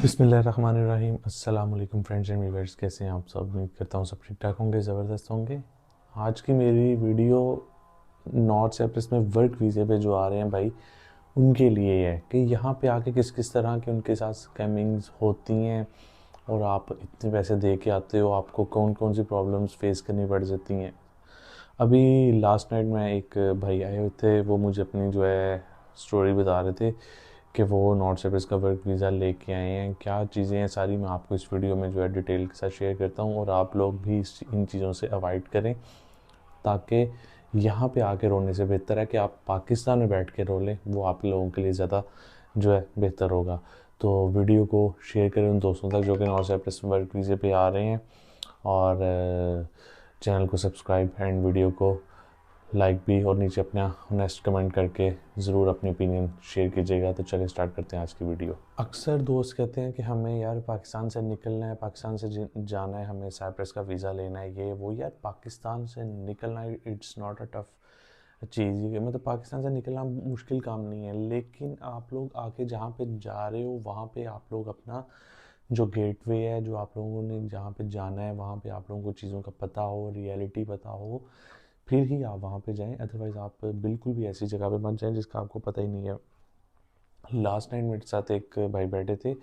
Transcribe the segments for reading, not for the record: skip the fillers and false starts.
बिस्मिल्लाहिर्रहमानिर्रहीम। अस्सलाम वालेकुम फ्रेंड्स एंड व्यूअर्स, कैसे हैं आप सब? उम्मीद करता हूँ सब ठीक ठाक होंगे, ज़बरदस्त होंगे। आज की मेरी वीडियो नॉर्थ साइप्रस में वर्क वीज़े पे जो आ रहे हैं भाई, उनके लिए है कि यहाँ पे आके किस किस तरह के उनके साथ स्कैमिंग्स होती हैं और आप इतने पैसे दे के आते हो, आपको कौन कौन सी प्रॉब्लम्स फेस करनी पड़ जाती हैं। अभी लास्ट नाइट में एक भाई आए हुए थे, वो मुझे अपनी जो है स्टोरी बता रहे थे कि वो नॉर्थ साइप्रस का वर्क वीज़ा लेके आए हैं। क्या चीज़ें हैं सारी मैं आपको इस वीडियो में जो है डिटेल के साथ शेयर करता हूँ, और आप लोग भी इन चीज़ों से अवॉइड करें, ताकि यहाँ पे आके रोने से बेहतर है कि आप पाकिस्तान में बैठ के रो लें, वो आप लोगों के लिए ज़्यादा जो है बेहतर होगा। तो वीडियो को शेयर करें उन दोस्तों तक जो कि नॉर्थ साइप्रस वर्क वीज़े पे आ रहे हैं, और चैनल को सब्सक्राइब एंड वीडियो को लाइक भी, और नीचे अपना नेक्स्ट कमेंट करके ज़रूर अपनी ओपिनियन शेयर कीजिएगा। तो चलिए स्टार्ट करते हैं आज की वीडियो। अक्सर दोस्त कहते हैं कि हमें यार पाकिस्तान से निकलना है, पाकिस्तान से जाना है, हमें साइप्रस का वीज़ा लेना है, ये वो। यार पाकिस्तान से निकलना इट्स नॉट अ टफ चीज़, ये मतलब पाकिस्तान से निकलना मुश्किल काम नहीं है, लेकिन आप लोग आके जहाँ पे जा रहे हो वहाँ पे आप लोग अपना जो गेटवे है, जो आप लोगों ने जहाँ पे जाना है वहाँ पे आप लोगों को चीज़ों का पता हो, रियलिटी पता हो, फिर ही आप वहाँ पे जाएं। अदरवाइज़ आप बिल्कुल भी ऐसी जगह पे मत जाएं जिसका आपको पता ही नहीं है। लास्ट नाइट मेरे साथ एक भाई बैठे थे,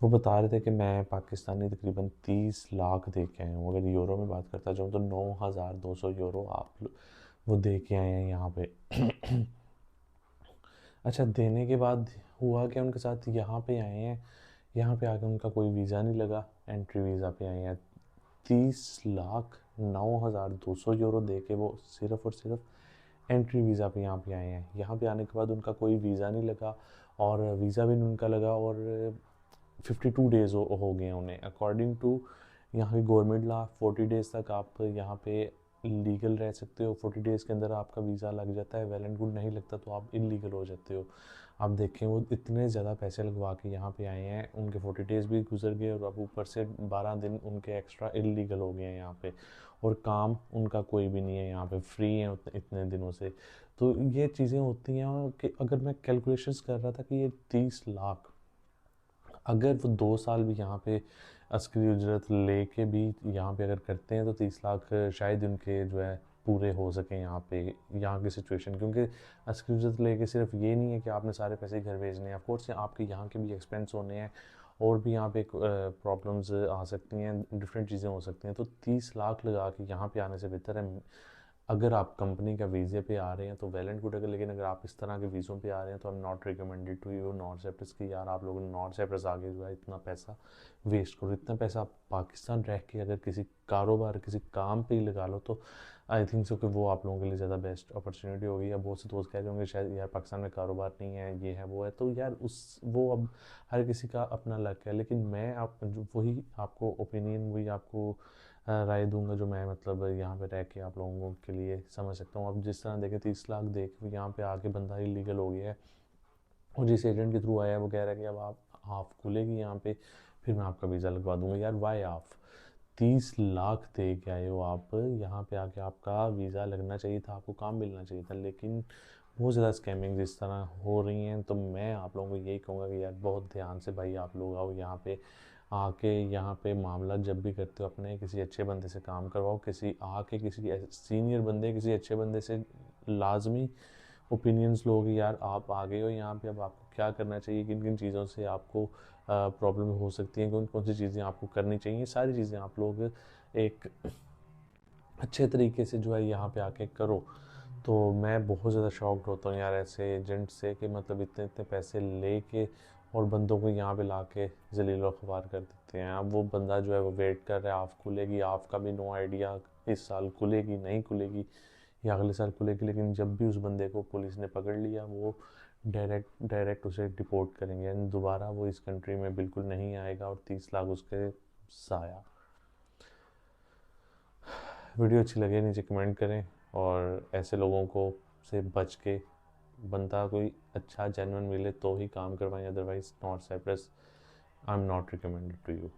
वो बता रहे थे कि मैं पाकिस्तानी तकरीबन 30 लाख दे के आया हूँ। अगर यूरो में बात करता जाऊँ तो 9,200 यूरो आप वो दे के आए हैं यहाँ पे। अच्छा, देने के बाद हुआ क्या उनके साथ, यहाँ पे आए हैं, यहाँ पे आके उनका कोई वीज़ा नहीं लगा, एंट्री वीज़ा पे आए हैं। 30,09,200 यूरो दे के वो सिर्फ़ और सिर्फ एंट्री वीज़ा पे यहाँ पे आए हैं। यहाँ पे आने के बाद उनका कोई वीज़ा नहीं लगा, और वीज़ा भी नहीं उनका लगा, और 52 डेज़ हो गए हैं उन्हें। अकॉर्डिंग टू यहाँ की गवर्नमेंट लॉ 40 डेज़ तक आप यहाँ पे लीगल रह सकते हो। 40 डेज़ के अंदर आपका वीज़ा लग जाता है, वेल एंड गुड, नहीं लगता तो आप इलीगल हो जाते हो। आप देखें, वो इतने ज़्यादा पैसे लगवा के यहाँ पे आए हैं, उनके 40 डेज़ भी गुजर गए, और अब ऊपर से 12 दिन उनके एक्स्ट्रा इलीगल हो गए हैं यहाँ पे, और काम उनका कोई भी नहीं है यहाँ पे, फ्री हैं इतने दिनों से। तो ये चीज़ें होती हैं कि अगर मैं कैलकुलेशंस कर रहा था कि ये 30 लाख, अगर वो 2 साल भी यहाँ पे अस्करी उजरत लेके भी यहाँ पे अगर करते हैं तो 30 लाख शायद उनके जो है पूरे हो सकें यहाँ पे, यहाँ की सिचुएशन। क्योंकि अस्करी उजरत लेके सिर्फ ये नहीं है कि आपने सारे पैसे घर भेजने हैं, ऑफकोर्स आपके यहाँ के भी एक्सपेंस होने हैं, और भी यहाँ पे प्रॉब्लम्स आ सकती हैं, डिफरेंट चीज़ें हो सकती हैं। तो 30 लाख लगा के यहाँ पे आने से बेहतर है, अगर आप कंपनी का वीज़े पे आ रहे हैं तो वेल एंड गुड, अगर लेकिन अगर आप इस तरह के वीज़ों पे आ रहे हैं तो I am not recommended to you North Cyprus की। यार आप लोग नॉर्थ साइप्रस आगे जो है इतना पैसा वेस्ट करो, इतना पैसा आप पाकिस्तान रह के अगर किसी कारोबार किसी काम पे ही लगा लो तो आई थिंक सो कि वो आप लोगों के लिए ज़्यादा बेस्ट अपॉर्चुनिटी होगी। या बहुत से दोस्त कह रहे होंगे शायद यार पाकिस्तान में कारोबार नहीं है, ये है वो है, तो यार उस वो अब हर किसी का अपना लक है। लेकिन मैं आप वही आपको ओपिनियन, वही आपको राय दूंगा जो मैं मतलब यहाँ पे रह के आप लोगों के लिए समझ सकता हूँ। अब जिस तरह देखें, 30 लाख देख यहाँ पे आके बंदा इलीगल हो गया है, और जिस एजेंट के थ्रू आया है वो कह रहा है कि अब आप हाफ खुलेगी यहाँ पे, फिर मैं आपका वीज़ा लगवा दूंगा। यार वाई हाफ? 30 लाख दे के आए हो आप यहाँ पे आके, आपका वीज़ा लगना चाहिए था, आपको काम मिलना चाहिए था, लेकिन बहुत ज़्यादा स्कैमिंग जिस तरह हो रही हैं। तो मैं आप लोगों को यही कहूँगा कि यार बहुत ध्यान से भाई आप लोग आओ यहाँ पे, आके यहाँ पे मामला जब भी करते हो अपने किसी अच्छे बंदे से काम करवाओ, किसी आके किसी सीनियर बंदे, किसी अच्छे बंदे से लाजमी ओपिनियंस लो कि यार आप आ गए हो यहाँ पे, अब आपको क्या करना चाहिए, किन किन चीज़ों से आपको प्रॉब्लम हो सकती हैं, कौन कौन सी चीज़ें आपको करनी चाहिए, सारी चीज़ें आप लोग एक अच्छे तरीके से जो है यहाँ पे आके करो। तो मैं बहुत ज़्यादा शॉक्ड होता हूँ यार ऐसे एजेंट से, कि मतलब इतने इतने पैसे लेके और बंदों को यहाँ पे लाके जलील ख्वार कर देते हैं। अब वो बंदा जो है वो वेट कर रहा है, आफ खुलेगी, आफ का भी नो आइडिया, इस साल खुलेगी नहीं खुलेगी या अगले साल खुलेगी। लेकिन जब भी उस बंदे को पुलिस ने पकड़ लिया, वो डायरेक्ट उसे डिपोर्ट करेंगे, यानी दोबारा वो इस कंट्री में बिल्कुल नहीं आएगा, और 30 लाख उसके साया। वीडियो अच्छी लगे नीचे कमेंट करें, और ऐसे लोगों को से बच के बंदा कोई अच्छा जेन्युइन मिले तो ही काम करवाएं, otherwise North Cyprus I am not recommended to you.